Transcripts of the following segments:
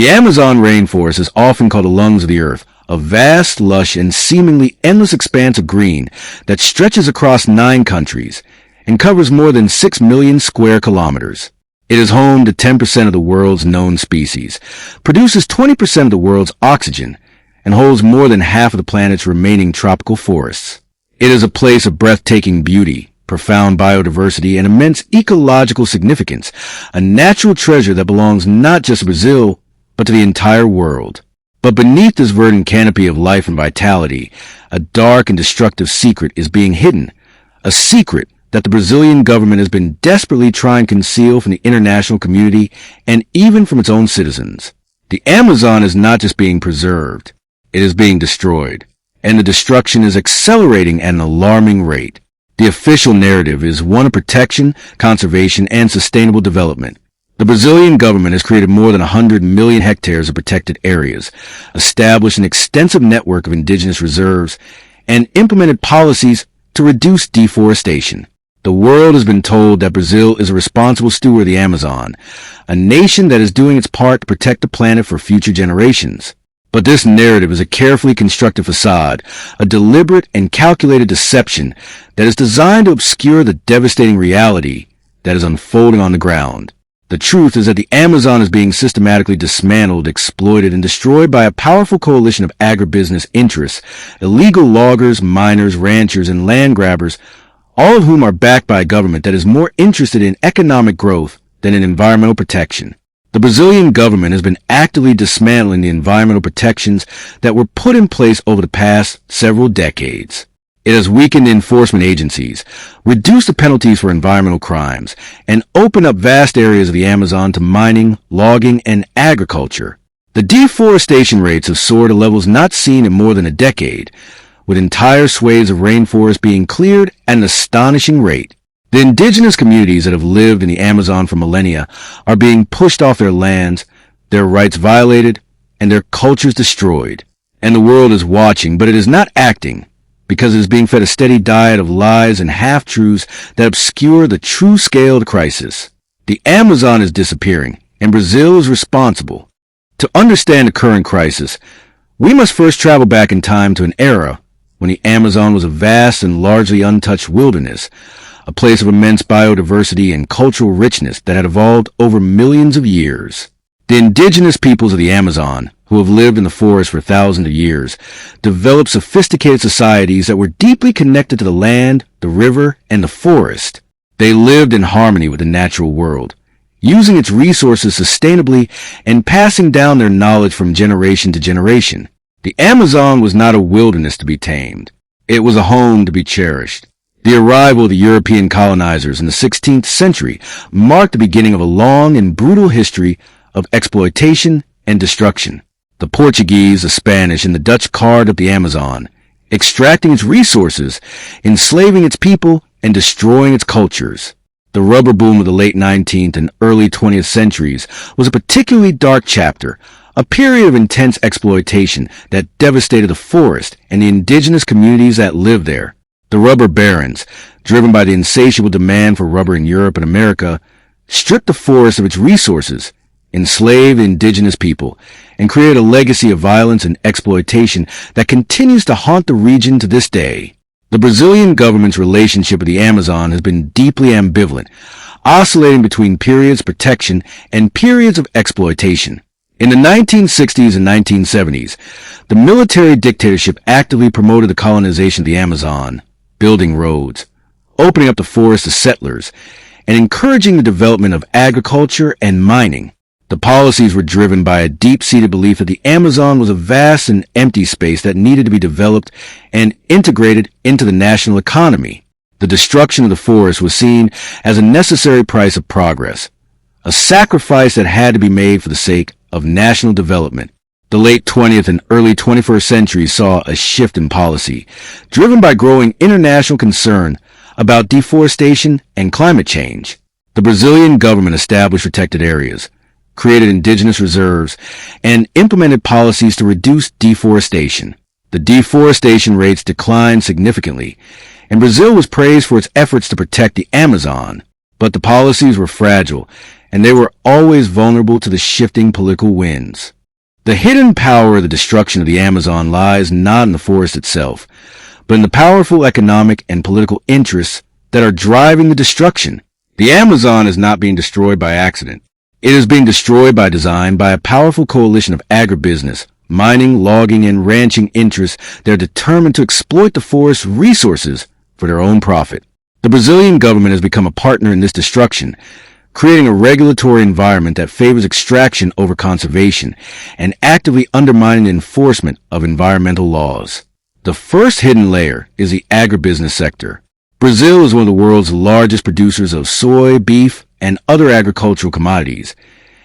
The Amazon rainforest is often called the lungs of the earth, a vast, lush, and seemingly endless expanse of green that stretches across 9 countries and covers more than 6 million square kilometers. It is home to 10% of the world's known species, produces 20% of the world's oxygen, and holds more than half of the planet's remaining tropical forests. It is a place of breathtaking beauty, profound biodiversity, and immense ecological significance, a natural treasure that belongs not just to Brazil, but to the entire world. But beneath this verdant canopy of life and vitality, a dark and destructive secret is being hidden, a secret that the Brazilian government has been desperately trying to conceal from the international community and even from its own citizens. The Amazon is not just being preserved, it is being destroyed, and the destruction is accelerating at an alarming rate. The official narrative is one of protection, conservation, and sustainable development. The Brazilian government has created more than 100 million hectares of protected areas, established an extensive network of indigenous reserves, and implemented policies to reduce deforestation. The world has been told that Brazil is a responsible steward of the Amazon, a nation that is doing its part to protect the planet for future generations. But this narrative is a carefully constructed facade, a deliberate and calculated deception that is designed to obscure the devastating reality that is unfolding on the ground. The truth is that the Amazon is being systematically dismantled, exploited, and destroyed by a powerful coalition of agribusiness interests, illegal loggers, miners, ranchers, and land grabbers, all of whom are backed by a government that is more interested in economic growth than in environmental protection. The Brazilian government has been actively dismantling the environmental protections that were put in place over the past several decades. It has weakened enforcement agencies, reduced the penalties for environmental crimes, and opened up vast areas of the Amazon to mining, logging, and agriculture. The deforestation rates have soared to levels not seen in more than a decade, with entire swathes of rainforest being cleared at an astonishing rate. The indigenous communities that have lived in the Amazon for millennia are being pushed off their lands, their rights violated, and their cultures destroyed. And the world is watching, but it is not acting, because it is being fed a steady diet of lies and half-truths that obscure the true scale of the crisis. The Amazon is disappearing, and Brazil is responsible. To understand the current crisis, we must first travel back in time to an era when the Amazon was a vast and largely untouched wilderness, a place of immense biodiversity and cultural richness that had evolved over millions of years. The indigenous peoples of the Amazon, who have lived in the forest for thousands of years, developed sophisticated societies that were deeply connected to the land, the river, and the forest. They lived in harmony with the natural world, using its resources sustainably and passing down their knowledge from generation to generation. The Amazon was not a wilderness to be tamed. It was a home to be cherished. The arrival of the European colonizers in the 16th century marked the beginning of a long and brutal history of exploitation and destruction. The Portuguese, the Spanish, and the Dutch carved up the Amazon, extracting its resources, enslaving its people, and destroying its cultures. The rubber boom of the late 19th and early 20th centuries was a particularly dark chapter, a period of intense exploitation that devastated the forest and the indigenous communities that lived there. The rubber barons, driven by the insatiable demand for rubber in Europe and America, stripped the forest of its resources, enslaved indigenous people, and created a legacy of violence and exploitation that continues to haunt the region to this day. The Brazilian government's relationship with the Amazon has been deeply ambivalent, oscillating between periods of protection and periods of exploitation. In the 1960s and 1970s, the military dictatorship actively promoted the colonization of the Amazon, building roads, opening up the forest to settlers, and encouraging the development of agriculture and mining. The policies were driven by a deep-seated belief that the Amazon was a vast and empty space that needed to be developed and integrated into the national economy. The destruction of the forest was seen as a necessary price of progress, a sacrifice that had to be made for the sake of national development. The late 20th and early 21st centuries saw a shift in policy, driven by growing international concern about deforestation and climate change. The Brazilian government established protected areas, created indigenous reserves, and implemented policies to reduce deforestation. The deforestation rates declined significantly, and Brazil was praised for its efforts to protect the Amazon. But the policies were fragile, and they were always vulnerable to the shifting political winds. The hidden power of the destruction of the Amazon lies not in the forest itself, but in the powerful economic and political interests that are driving the destruction. The Amazon is not being destroyed by accident. It is being destroyed by design by a powerful coalition of agribusiness, mining, logging, and ranching interests that are determined to exploit the forest's resources for their own profit. The Brazilian government has become a partner in this destruction, creating a regulatory environment that favors extraction over conservation and actively undermining the enforcement of environmental laws. The first hidden layer is the agribusiness sector. Brazil is one of the world's largest producers of soy, beef, and other agricultural commodities,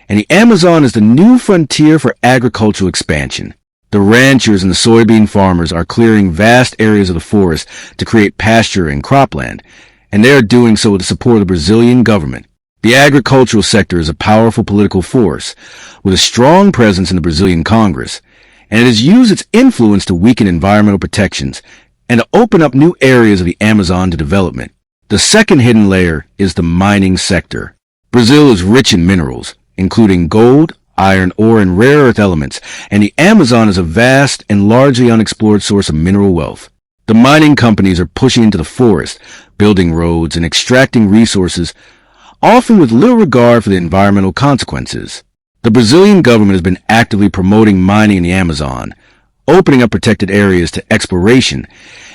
and the Amazon is the new frontier for agricultural expansion. The ranchers and the soybean farmers are clearing vast areas of the forest to create pasture and cropland, and they are doing so with the support of the Brazilian government. The agricultural sector is a powerful political force with a strong presence in the Brazilian Congress, and it has used its influence to weaken environmental protections and to open up new areas of the Amazon to development. The second hidden layer is the mining sector. Brazil is rich in minerals, including gold, iron ore, and rare earth elements, and the Amazon is a vast and largely unexplored source of mineral wealth. The mining companies are pushing into the forest, building roads and extracting resources, often with little regard for the environmental consequences. The Brazilian government has been actively promoting mining in the Amazon, opening up protected areas to exploration,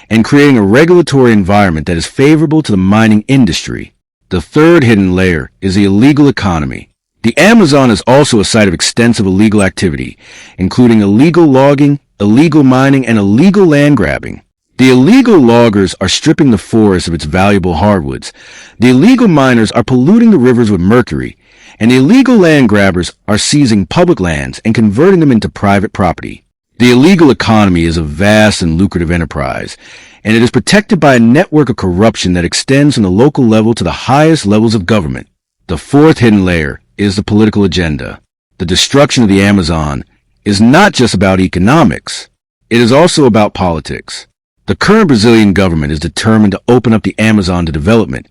and creating a regulatory environment that is favorable to the mining industry. The third hidden layer is the illegal economy. The Amazon is also a site of extensive illegal activity, including illegal logging, illegal mining, and illegal land grabbing. The illegal loggers are stripping the forest of its valuable hardwoods. The illegal miners are polluting the rivers with mercury, and the illegal land grabbers are seizing public lands and converting them into private property. The illegal economy is a vast and lucrative enterprise, and it is protected by a network of corruption that extends from the local level to the highest levels of government. The fourth hidden layer is the political agenda. The destruction of the Amazon is not just about economics. It is also about politics. The current Brazilian government is determined to open up the Amazon to development,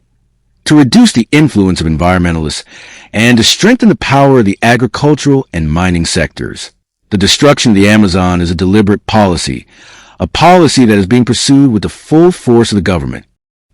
to reduce the influence of environmentalists, and to strengthen the power of the agricultural and mining sectors. The destruction of the Amazon is a deliberate policy, a policy that is being pursued with the full force of the government.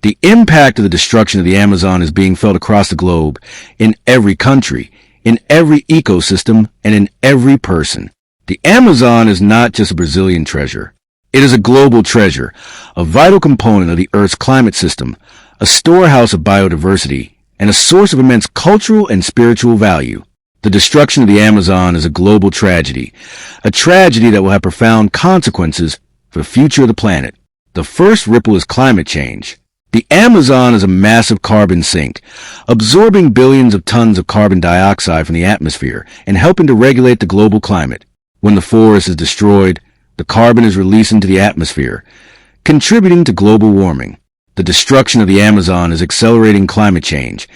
The impact of the destruction of the Amazon is being felt across the globe, in every country, in every ecosystem, and in every person. The Amazon is not just a Brazilian treasure. It is a global treasure, a vital component of the Earth's climate system, a storehouse of biodiversity, and a source of immense cultural and spiritual value. The destruction of the Amazon is a global tragedy, a tragedy that will have profound consequences for the future of the planet. The first ripple is climate change. The Amazon is a massive carbon sink, absorbing billions of tons of carbon dioxide from the atmosphere and helping to regulate the global climate. When the forest is destroyed, the carbon is released into the atmosphere, contributing to global warming. The destruction of the Amazon is accelerating climate change,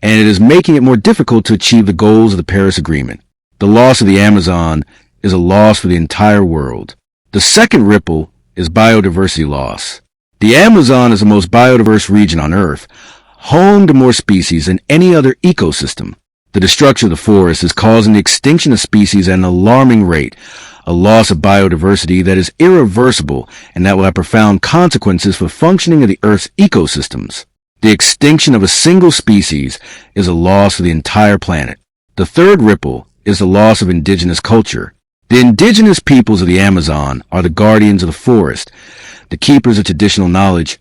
and it is making it more difficult to achieve the goals of the Paris Agreement. The loss of the Amazon is a loss for the entire world. The second ripple is biodiversity loss. The Amazon is the most biodiverse region on Earth, home to more species than any other ecosystem. The destruction of the forest is causing the extinction of species at an alarming rate, a loss of biodiversity that is irreversible and that will have profound consequences for functioning of the Earth's ecosystems. The extinction of a single species is a loss for the entire planet. The third ripple is the loss of indigenous culture. The indigenous peoples of the Amazon are the guardians of the forest, the keepers of traditional knowledge,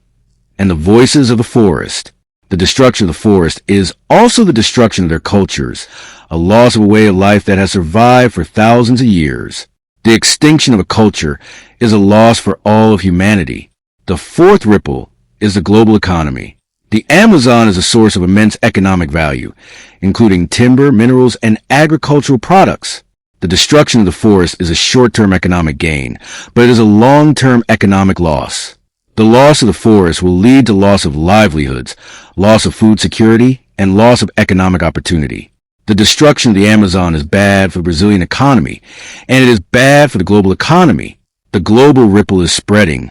and the voices of the forest. The destruction of the forest is also the destruction of their cultures, a loss of a way of life that has survived for thousands of years. The extinction of a culture is a loss for all of humanity. The fourth ripple is the global economy. The Amazon is a source of immense economic value, including timber, minerals, and agricultural products. The destruction of the forest is a short-term economic gain, but it is a long-term economic loss. The loss of the forest will lead to loss of livelihoods, loss of food security, and loss of economic opportunity. The destruction of the Amazon is bad for the Brazilian economy, and it is bad for the global economy. The global ripple is spreading,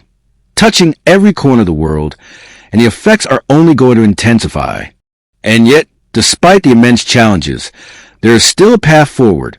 touching every corner of the world, and the effects are only going to intensify. And yet, Despite the immense challenges, there is still a path forward,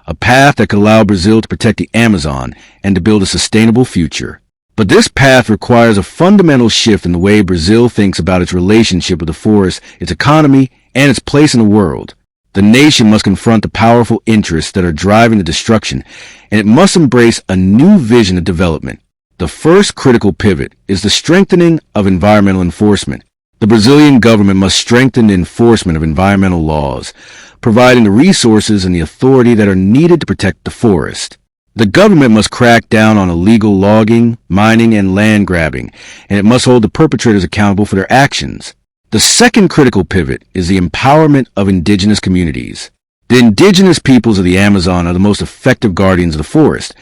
a path that could allow Brazil to protect the Amazon and to build a sustainable future. But this path requires a fundamental shift in the way Brazil thinks about its relationship with the forest, its economy, and its place in the world. The nation must confront the powerful interests that are driving the destruction, and it must embrace a new vision of development. The first critical pivot is the strengthening of environmental enforcement. The Brazilian government must strengthen the enforcement of environmental laws, providing the resources and the authority that are needed to protect the forest. The government must crack down on illegal logging, mining, and land grabbing, and it must hold the perpetrators accountable for their actions. The second critical pivot is the empowerment of indigenous communities. The indigenous peoples of the Amazon are the most effective guardians of the forest,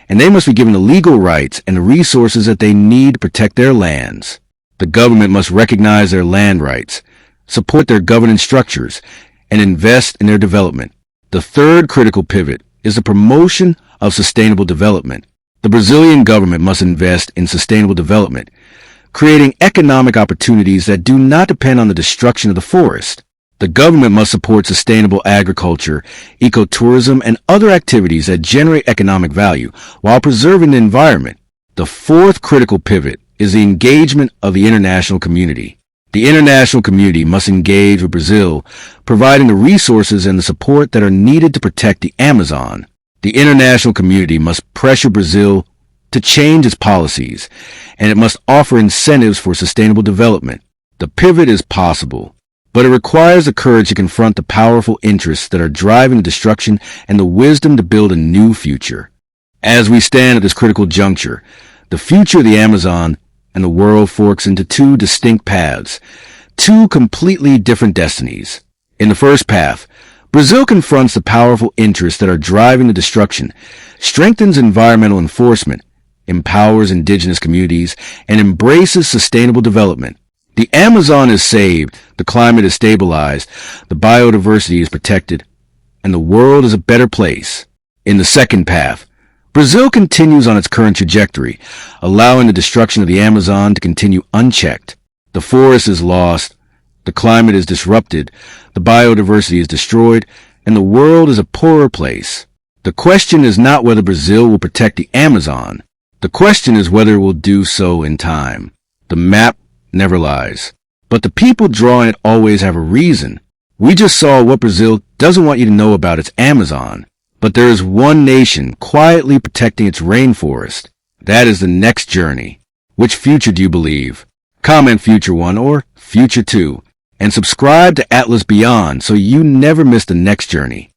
and they must be given the legal rights and the resources that they need to protect their lands. The government must recognize their land rights, support their governance structures, and invest in their development. The third critical pivot is the promotion of sustainable development. The Brazilian government must invest in sustainable development, creating economic opportunities that do not depend on the destruction of the forest. The government must support sustainable agriculture, ecotourism, and other activities that generate economic value while preserving the environment. The fourth critical pivot is the engagement of the international community. The international community must engage with Brazil, providing the resources and the support that are needed to protect the Amazon. The international community must pressure Brazil to change its policies, and it must offer incentives for sustainable development. The pivot is possible, but it requires the courage to confront the powerful interests that are driving the destruction and the wisdom to build a new future. As we stand at this critical juncture, the future of the Amazon and the world forks into two distinct paths, two completely different destinies. In the first path, Brazil confronts the powerful interests that are driving the destruction, strengthens environmental enforcement, empowers indigenous communities, and embraces sustainable development. The Amazon is saved, the climate is stabilized, the biodiversity is protected, and the world is a better place. In the second path, Brazil continues on its current trajectory, allowing the destruction of the Amazon to continue unchecked. The forest is lost, the climate is disrupted, the biodiversity is destroyed, and the world is a poorer place. The question is not whether Brazil will protect the Amazon. The question is whether it will do so in time. The map never lies, but the people drawing it always have a reason. We just saw what Brazil doesn't want you to know about its Amazon. But there is one nation quietly protecting its rainforest. That is the next journey. Which future do you believe? Comment Future 1 or Future 2, and subscribe to Atlas Beyond so you never miss the next journey.